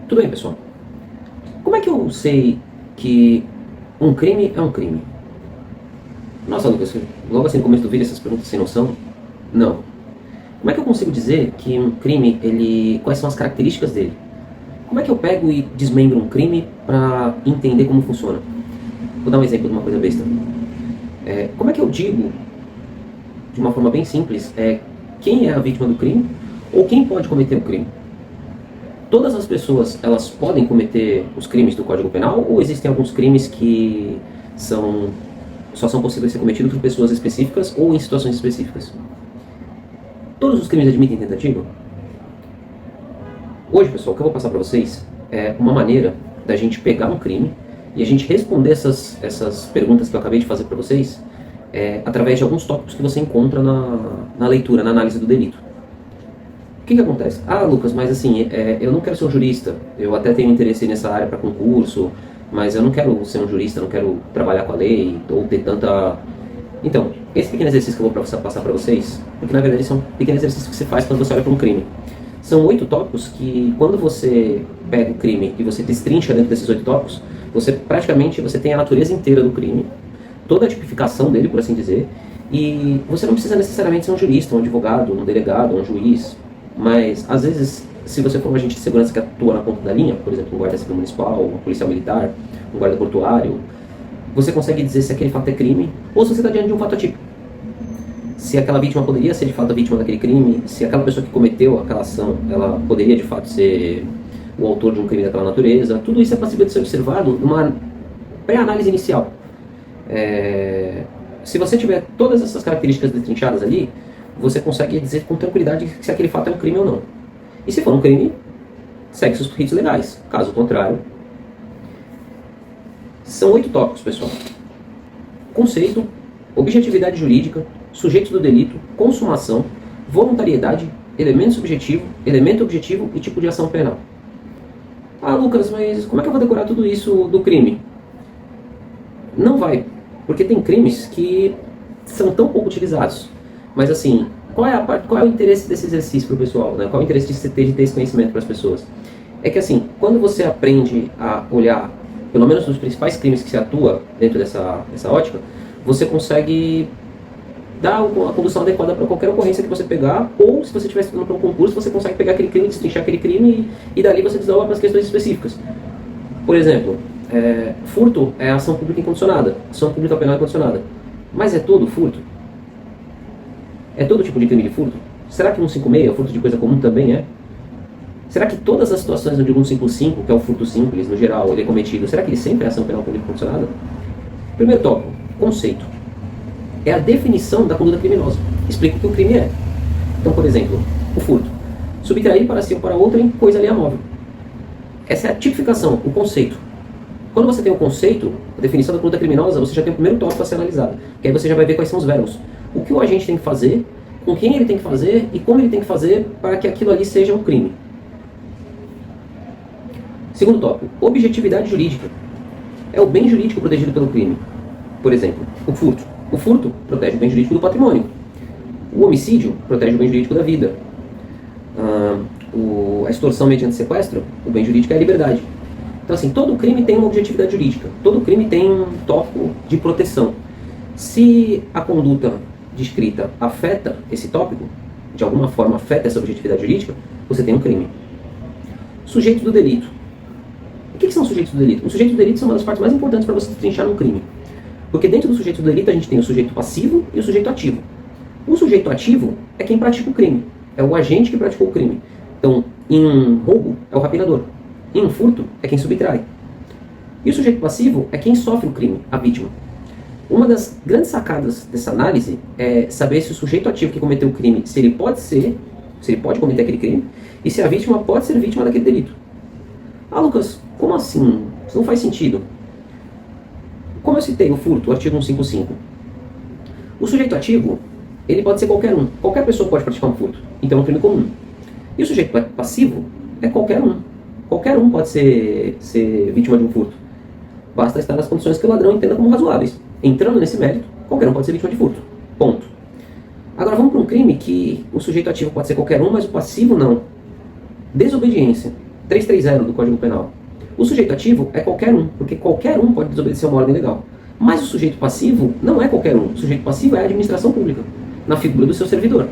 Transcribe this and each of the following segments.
Tudo bem, pessoal? Como é que eu sei que um crime é um crime? Nossa, Lucas, logo assim no começo do vídeo essas perguntas sem noção? Não. Como é que eu consigo dizer que um crime, quais são as características dele? Como é que eu pego e desmembro um crime para entender como funciona? Vou dar um exemplo de uma coisa besta. Como é que eu digo, de uma forma bem simples, quem é a vítima do crime ou quem pode cometer o crime? Todas as pessoas, elas podem cometer os crimes do Código Penal ou existem alguns crimes que só são possíveis ser cometidos por pessoas específicas ou em situações específicas? Todos os crimes admitem tentativa? Hoje, pessoal, o que eu vou passar para vocês é uma maneira da gente pegar um crime e a gente responder essas perguntas que eu acabei de fazer para vocês através de alguns tópicos que você encontra na leitura, na análise do delito. O que acontece? Ah, Lucas, mas assim, eu não quero ser um jurista, eu até tenho interesse nessa área para concurso, mas eu não quero ser um jurista, não quero trabalhar com a lei ou ter tanta... Então, esse pequeno exercício que eu vou passar para vocês, porque na verdade são pequenos exercícios que você faz quando você olha para um crime. São 8 tópicos que, quando você pega o crime e você destrincha dentro desses 8 tópicos, você praticamente tem a natureza inteira do crime, toda a tipificação dele, por assim dizer, e você não precisa necessariamente ser um jurista, um advogado, um delegado, um juiz, mas às vezes, se você for um agente de segurança que atua na ponta da linha, por exemplo, um guarda civil municipal, um policial militar, um guarda portuário, você consegue dizer se aquele fato é crime ou se você está diante de um fato atípico. Se aquela vítima poderia ser de fato a vítima daquele crime, se aquela pessoa que cometeu aquela ação, ela poderia de fato ser o autor de um crime daquela natureza. Tudo isso é passível de ser observado numa pré-análise inicial. Se você tiver todas essas características destrinchadas ali, você consegue dizer com tranquilidade se aquele fato é um crime ou não. E se for um crime, segue seus ritos legais. Caso contrário... São 8 tópicos, pessoal. Conceito, objetividade jurídica, sujeitos do delito, consumação, voluntariedade, elemento subjetivo, elemento objetivo e tipo de ação penal. Ah, Lucas, mas como é que eu vou decorar tudo isso do crime? Não vai, porque tem crimes que são tão pouco utilizados. Mas assim, qual é o interesse desse exercício para o pessoal, né? Qual é o interesse de ter esse conhecimento para as pessoas? É que assim, quando você aprende a olhar, pelo menos nos principais crimes que se atua dentro dessa ótica, você consegue dar a condução adequada para qualquer ocorrência que você pegar, ou se você estiver estudando para um concurso, você consegue pegar aquele crime, destrinchar aquele crime e dali você desenvolve para as questões específicas. Por exemplo, furto é ação pública incondicionada, ação pública penal incondicionada. Mas é todo furto? É todo tipo de crime de furto? Será que 156, furto de coisa comum, também é? Será que todas as situações onde o 155, que é o furto simples, no geral, ele é cometido, será que ele sempre é ação penal pública condicionada? Primeiro tópico, conceito. É a definição da conduta criminosa. Explica o que o crime é. Então, por exemplo, o furto. Subtrair para si ou para outra em coisa alheia móvel. Essa é a tipificação, o conceito. Quando você tem o conceito, a definição da conduta criminosa, você já tem o primeiro tópico a ser analisado. Que aí você já vai ver quais são os verbos. O que o agente tem que fazer, com quem ele tem que fazer e como ele tem que fazer para que aquilo ali seja um crime. Segundo tópico, objetividade jurídica. É o bem jurídico protegido pelo crime. Por exemplo, o furto. O furto protege o bem jurídico do patrimônio. O homicídio protege o bem jurídico da vida. A extorsão mediante sequestro, o bem jurídico é a liberdade. Então assim, todo crime tem uma objetividade jurídica. Todo crime tem um tópico de proteção. Se a conduta descrita afeta esse tópico, de alguma forma afeta essa objetividade jurídica, você tem um crime. Sujeitos do delito. O que são sujeitos do delito? Os sujeitos do delito são uma das partes mais importantes para você destrinchar um crime. Porque dentro do sujeito do delito a gente tem o sujeito passivo e o sujeito ativo. O sujeito ativo é quem pratica o crime. É o agente que praticou o crime. Então, em um roubo, é o rapinador. Em um furto, é quem subtrai. E o sujeito passivo é quem sofre o crime, a vítima. Uma das grandes sacadas dessa análise é saber se o sujeito ativo que cometeu o crime, se ele pode cometer aquele crime, e se a vítima pode ser vítima daquele delito. Ah, Lucas, como assim? Isso não faz sentido. Como eu citei o furto, o artigo 155, o sujeito ativo, ele pode ser qualquer um. Qualquer pessoa pode praticar um furto. Então é um crime comum. E o sujeito passivo é qualquer um. Qualquer um pode ser vítima de um furto. Basta estar nas condições que o ladrão entenda como razoáveis. Entrando nesse mérito, qualquer um pode ser vítima de furto. Ponto. Agora vamos para um crime que o sujeito ativo pode ser qualquer um, mas o passivo não. Desobediência. 330 do Código Penal. O sujeito ativo é qualquer um, porque qualquer um pode desobedecer a uma ordem legal. Mas o sujeito passivo não é qualquer um. O sujeito passivo é a administração pública, na figura do seu servidor.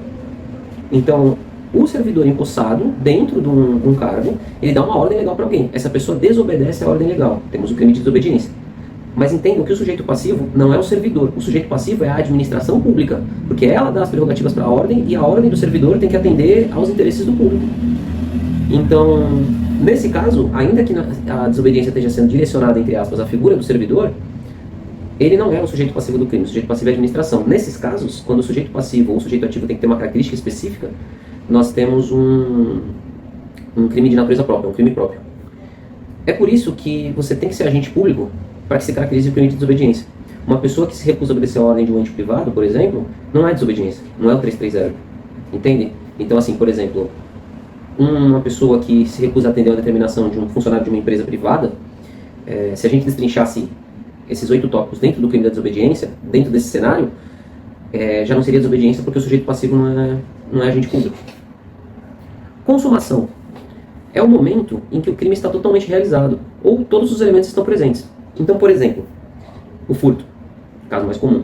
Então, o servidor empossado, dentro de um cargo, ele dá uma ordem legal para alguém. Essa pessoa desobedece a ordem legal. Temos o crime de desobediência. Mas entendam que o sujeito passivo não é o servidor. O sujeito passivo é a administração pública, porque ela dá as prerrogativas para a ordem e a ordem do servidor tem que atender aos interesses do público. Então, nesse caso, ainda que a desobediência esteja sendo direcionada, entre aspas, à figura do servidor, ele não é o sujeito passivo do crime. O sujeito passivo é a administração. Nesses casos, quando o sujeito passivo ou o sujeito ativo tem que ter uma característica específica, nós temos um crime de natureza própria, um crime próprio. É por isso que você tem que ser agente público para que se caracterize o crime de desobediência. Uma pessoa que se recusa a obedecer a ordem de um ente privado, por exemplo, não é desobediência, não é o 330. Entende? Então, assim, por exemplo, uma pessoa que se recusa a atender a determinação de um funcionário de uma empresa privada, se a gente destrinchasse esses 8 tópicos dentro do crime da desobediência, dentro desse cenário, já não seria desobediência porque o sujeito passivo não é agente público. Consumação é o momento em que o crime está totalmente realizado, ou todos os elementos estão presentes. Então, por exemplo, o furto, caso mais comum.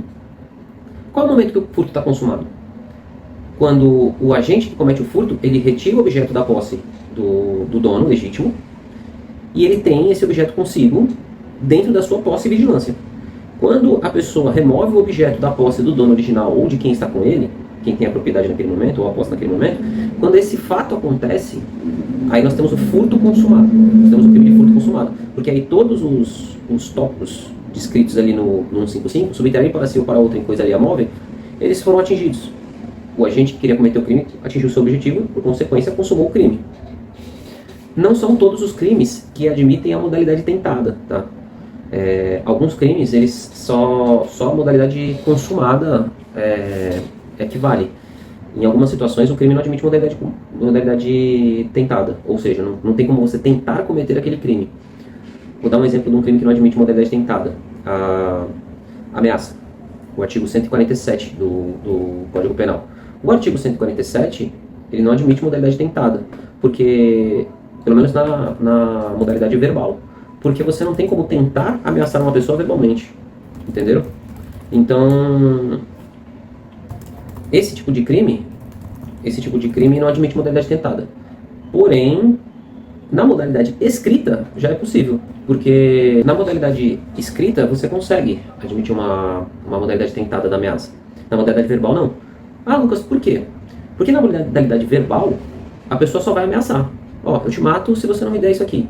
Qual é o momento que o furto está consumado? Quando o agente que comete o furto, ele retira o objeto da posse do dono legítimo, e ele tem esse objeto consigo dentro da sua posse e vigilância. Quando a pessoa remove o objeto da posse do dono original ou de quem está com ele, quem tem a propriedade naquele momento, ou a posse naquele momento, quando esse fato acontece, aí nós temos o furto consumado. Nós temos o crime de furto consumado. Porque aí todos os tópicos descritos ali no 155, subtrair para si ou para outra em coisa alheia móvel, eles foram atingidos. O agente que queria cometer o crime atingiu seu objetivo, por consequência, consumou o crime. Não são todos os crimes que admitem a modalidade tentada, tá? Alguns crimes, eles só a modalidade consumada equivale. Em algumas situações, o crime não admite modalidade tentada, ou seja, não tem como você tentar cometer aquele crime. Vou dar um exemplo de um crime que não admite modalidade tentada. A ameaça, o artigo 147 do Código Penal. O artigo 147, ele não admite modalidade tentada, porque, pelo menos na modalidade verbal, porque você não tem como tentar ameaçar uma pessoa verbalmente, entenderam? Então, esse tipo de crime não admite modalidade tentada. Porém, na modalidade escrita já é possível, porque na modalidade escrita você consegue admitir uma modalidade tentada da ameaça. Na modalidade verbal não. Ah, Lucas, por quê? Porque na modalidade verbal a pessoa só vai ameaçar. Ó, eu te mato se você não me der isso aqui.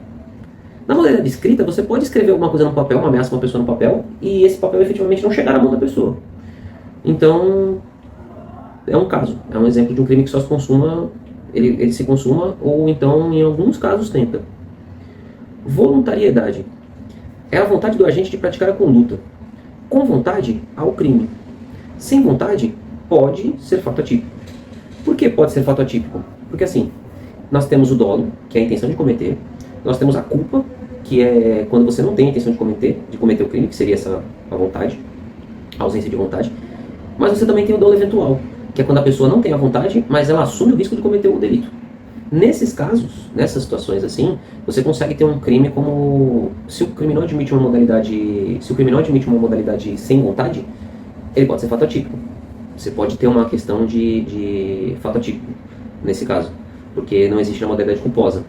Na modalidade escrita você pode escrever alguma coisa no papel, uma ameaça a uma pessoa no papel, e esse papel efetivamente não chegar na mão da pessoa. Então, é um caso, é um exemplo de um crime que só se consuma, ele se consuma, ou então, em alguns casos, tenta. Voluntariedade é a vontade do agente de praticar a conduta. Com vontade, há o crime. Sem vontade, pode ser fato atípico. Por que pode ser fato atípico? Porque assim, nós temos o dolo, que é a intenção de cometer, nós temos a culpa, que é quando você não tem a intenção de cometer o crime, que seria a vontade, a ausência de vontade, mas você também tem o dolo eventual, que é quando a pessoa não tem a vontade, mas ela assume o risco de cometer o delito. Nesses casos, nessas situações assim, você consegue ter um crime como, se o criminoso admite uma modalidade sem vontade, ele pode ser fato atípico. Você pode ter uma questão de fato atípico nesse caso, porque não existe a modalidade culposa.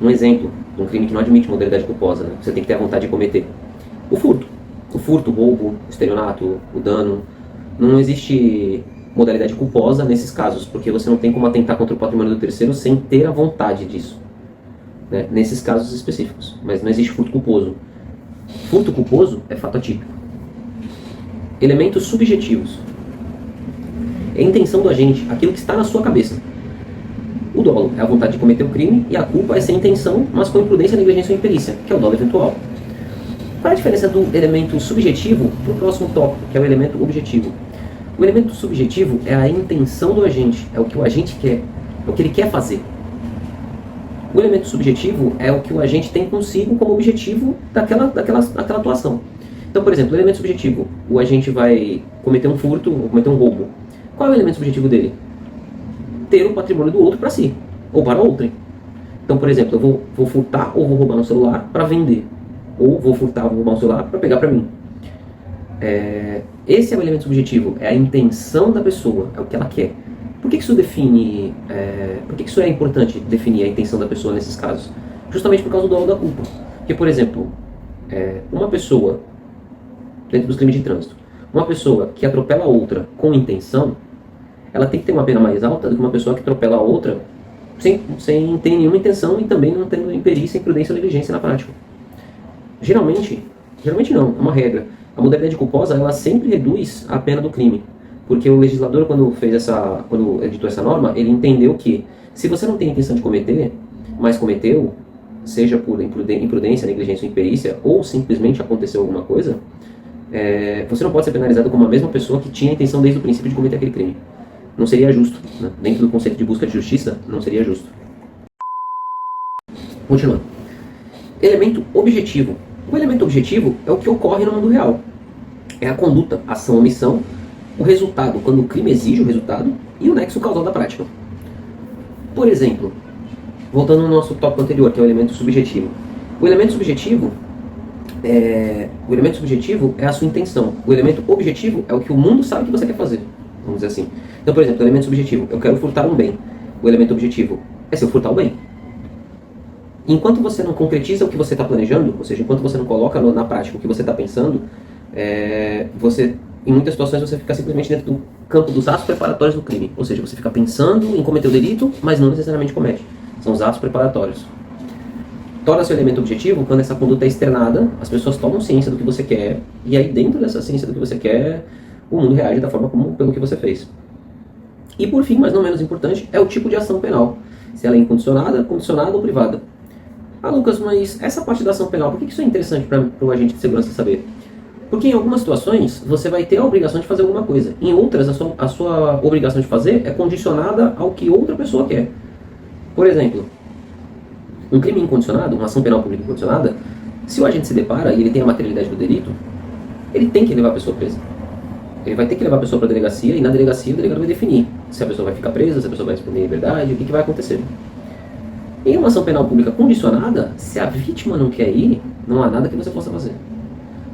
Um exemplo de um crime que não admite modalidade culposa, né? Você tem que ter a vontade de cometer. O furto, o roubo, o estelionato, o dano. Não existe modalidade culposa nesses casos, porque você não tem como atentar contra o patrimônio do terceiro sem ter a vontade disso, né? Nesses casos específicos. Mas não existe furto culposo. Furto culposo é fato atípico. Elementos subjetivos. É a intenção do agente, aquilo que está na sua cabeça. O dolo é a vontade de cometer o crime e a culpa é sem intenção, mas com imprudência, negligência ou imperícia, que é o dolo eventual. Qual é a diferença do elemento subjetivo para o próximo tópico, que é o elemento objetivo? O elemento subjetivo é a intenção do agente, é o que o agente quer, é o que ele quer fazer. O elemento subjetivo é o que o agente tem consigo como objetivo daquela atuação. Então, por exemplo, o elemento subjetivo, o agente vai cometer um furto ou cometer um roubo. Qual é o elemento subjetivo dele? Ter o patrimônio do outro para si, ou para outrem. Então, por exemplo, eu vou furtar ou vou roubar um celular para vender. Ou vou furtar ou vou roubar um celular para pegar para mim. Esse é o elemento subjetivo, é a intenção da pessoa, é o que ela quer. Por que isso define... por que isso é importante definir a intenção da pessoa nesses casos? Justamente por causa do dolo da culpa. Porque, por exemplo, uma pessoa, dentro dos crimes de trânsito, uma pessoa que atropela outra com intenção, ela tem que ter uma pena mais alta do que uma pessoa que atropela a outra sem ter nenhuma intenção e também não tendo imperícia, imprudência ou negligência na prática. Geralmente não, é uma regra. A modalidade culposa, ela sempre reduz a pena do crime. Porque o legislador, quando editou essa norma, ele entendeu que se você não tem intenção de cometer, mas cometeu, seja por imprudência, negligência ou imperícia, ou simplesmente aconteceu alguma coisa, você não pode ser penalizado como a mesma pessoa que tinha a intenção desde o princípio de cometer aquele crime. Não seria justo, né? Dentro do conceito de busca de justiça, não seria justo. Continuando. Elemento objetivo. O elemento objetivo é o que ocorre no mundo real. É a conduta, ação, omissão, o resultado, quando o crime exige o resultado, e o nexo causal da prática. Por exemplo, voltando ao nosso tópico anterior, que é o elemento subjetivo. O elemento subjetivo é a sua intenção. O elemento objetivo é o que o mundo sabe que você quer fazer. Vamos dizer assim. Então, por exemplo, o elemento subjetivo, eu quero furtar um bem. O elemento objetivo é se eu furtar o bem. Enquanto você não concretiza o que você está planejando, ou seja, enquanto você não coloca na prática o que você está pensando, em muitas situações você fica simplesmente dentro do campo dos atos preparatórios do crime. Ou seja, você fica pensando em cometer o delito, mas não necessariamente comete. São os atos preparatórios. Torna-se o elemento objetivo quando essa conduta é externada, as pessoas tomam ciência do que você quer, e aí dentro dessa ciência do que você quer, o mundo reage da forma pelo que você fez. E por fim, mas não menos importante, é o tipo de ação penal. Se ela é incondicionada, condicionada ou privada. Ah, Lucas, mas essa parte da ação penal, por que isso é interessante para o agente de segurança saber? Porque em algumas situações você vai ter a obrigação de fazer alguma coisa. Em outras, a sua obrigação de fazer é condicionada ao que outra pessoa quer. Por exemplo, um crime incondicionado, uma ação penal pública incondicionada, se o agente se depara e ele tem a materialidade do delito, ele tem que levar a pessoa presa. Ele vai ter que levar a pessoa para a delegacia, e na delegacia o delegado vai definir se a pessoa vai ficar presa, se a pessoa vai responder em liberdade, o que vai acontecer. Em uma ação penal pública condicionada, se a vítima não quer ir, não há nada que você possa fazer.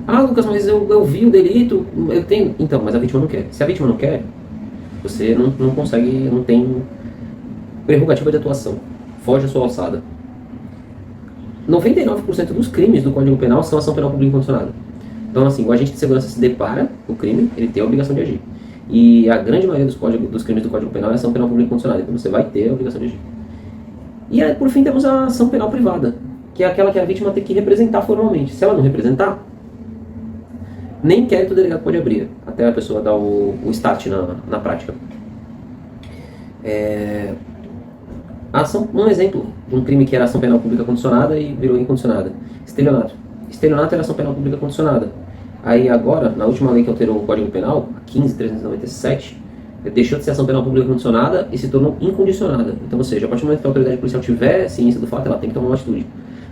Ah, Lucas, mas eu vi o delito, eu tenho... Então, mas a vítima não quer. Se a vítima não quer, você não consegue, não tem prerrogativa de atuação. Foge a sua alçada. 99% dos crimes do Código Penal são ação penal pública incondicionada. Então, assim, o agente de segurança se depara com o crime, ele tem a obrigação de agir. E a grande maioria dos crimes do Código Penal é ação penal pública incondicionada, então você vai ter a obrigação de agir. E aí, por fim, temos a ação penal privada, que é aquela que a vítima tem que representar formalmente. Se ela não representar, nem inquérito o delegado pode abrir, até a pessoa dar o start na prática. Um exemplo de um crime que era ação penal pública condicionada e virou incondicionada. Estelionato. Estelionato era ação penal pública condicionada. Aí agora, na última lei que alterou o Código Penal, a 15.397, deixou de ser ação penal pública condicionada e se tornou incondicionada. Então, ou seja, a partir do momento que a autoridade policial tiver ciência do fato, ela tem que tomar uma atitude.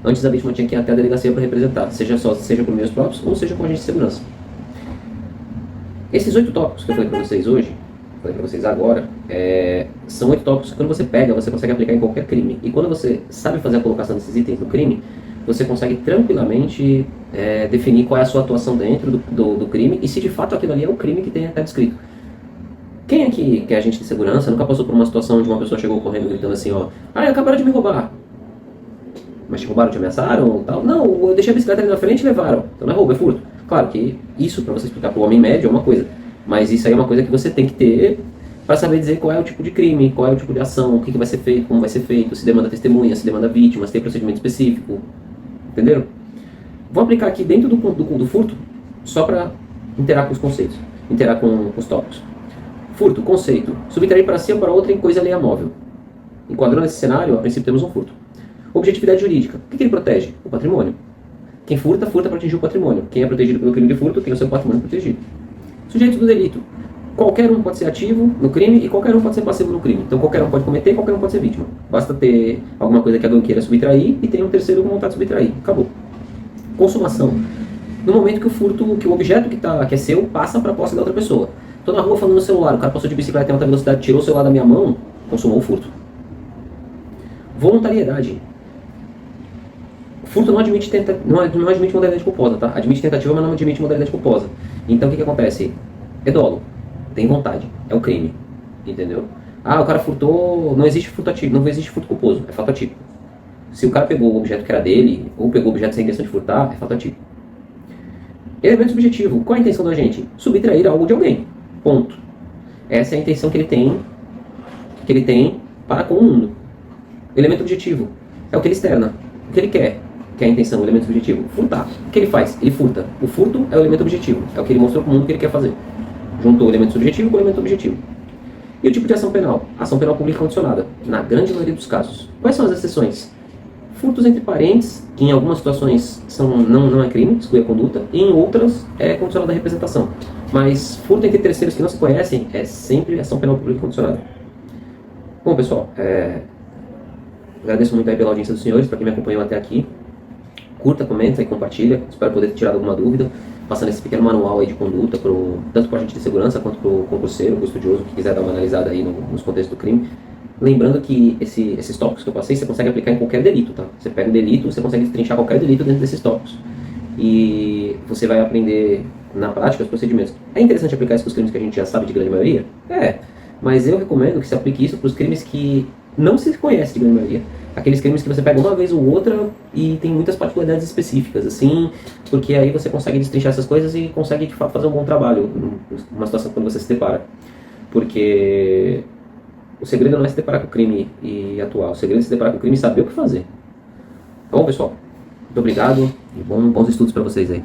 Antes a vítima tinha que ir até a delegacia para representar, seja por meios próprios ou seja com agente de segurança. Esses 8 tópicos que eu falei para vocês hoje, falei para vocês agora, são 8 tópicos que quando você pega, você consegue aplicar em qualquer crime. E quando você sabe fazer a colocação desses itens no crime, você consegue tranquilamente definir qual é a sua atuação dentro do crime e se de fato aquilo ali é o crime que tem até descrito. Quem aqui que é agente de segurança nunca passou por uma situação onde uma pessoa chegou correndo gritando assim, ó, acabaram de me roubar. Mas te roubaram, te ameaçaram? Tal? Não, eu deixei a bicicleta ali na frente e levaram. Então não é roubo, é furto. Claro que isso, para você explicar para o homem médio, é uma coisa. Mas isso aí é uma coisa que você tem que ter para saber dizer qual é o tipo de crime, qual é o tipo de ação, o que vai ser feito, como vai ser feito, se demanda testemunha, se demanda vítima, se tem procedimento específico. Entenderam? Vou aplicar aqui dentro do furto, só para interar com os conceitos, interar com os tópicos. Furto, conceito. Subtrair para si ou para outra em coisa alheia móvel. Enquadrando esse cenário, a princípio temos um furto. Objetividade jurídica. O que ele protege? O patrimônio. Quem furta para atingir o patrimônio. Quem é protegido pelo crime de furto tem o seu patrimônio protegido. Sujeito do delito. Qualquer um pode ser ativo no crime e qualquer um pode ser passivo no crime. Então qualquer um pode cometer e qualquer um pode ser vítima. Basta ter alguma coisa que alguém queira subtrair e tem um terceiro com vontade de subtrair. Acabou. Consumação. No momento que o objeto que é seu passa para a posse da outra pessoa. Estou na rua falando no celular, o cara passou de bicicleta em alta velocidade, tirou o celular da minha mão, consumou o furto. Voluntariedade. Furto não admite, não admite modalidade culposa, tá? Admite tentativa, mas não admite modalidade culposa. Então o que acontece? É dolo, tem vontade, é o crime, entendeu? Ah, o cara furtou, não existe furto atípico, não existe furto culposo, é fato atípico. Se o cara pegou o objeto que era dele, ou pegou o objeto sem intenção de furtar, é fato atípico. Elemento subjetivo, qual é a intenção do agente? Subtrair algo de alguém, ponto. Essa é a intenção que ele tem para com o mundo. Elemento objetivo é o que ele externa, o que ele quer, que é a intenção, o elemento subjetivo. Furtar. O que ele faz? Ele furta. O furto é o elemento objetivo, é o que ele mostrou para o mundo que ele quer fazer. Juntou o elemento subjetivo com o elemento objetivo. E o tipo de ação penal? Ação penal pública condicionada, na grande maioria dos casos. Quais são as exceções? Furtos entre parentes, que em algumas situações não é crime, exclui a conduta, e em outras é condicionada à representação. Mas furto entre terceiros que não se conhecem é sempre ação penal pública condicionada. Bom, pessoal, agradeço muito aí pela audiência dos senhores, para quem me acompanhou até aqui. Curta, comenta e compartilha. Espero poder ter tirado alguma dúvida, passando esse pequeno manual aí de conduta, tanto para o agente de segurança quanto para o concurseiro, para o estudioso que quiser dar uma analisada aí nos contextos do crime. Lembrando que esses tópicos que eu passei, você consegue aplicar em qualquer delito, tá? Você pega um delito, você consegue destrinchar qualquer delito dentro desses tópicos. E você vai aprender na prática os procedimentos. É interessante aplicar isso para os crimes que a gente já sabe de grande maioria? É, mas eu recomendo que se aplique isso para os crimes que não se conhece de grande maioria. Aqueles crimes que você pega uma vez ou outra e tem muitas particularidades específicas, assim, porque aí você consegue destrinchar essas coisas e consegue, de fato, fazer um bom trabalho numa situação quando você se depara. Porque o segredo não é se deparar com o crime e atuar, o segredo é se deparar com o crime e saber o que fazer. Tá bom, pessoal? Muito obrigado e bons estudos para vocês aí.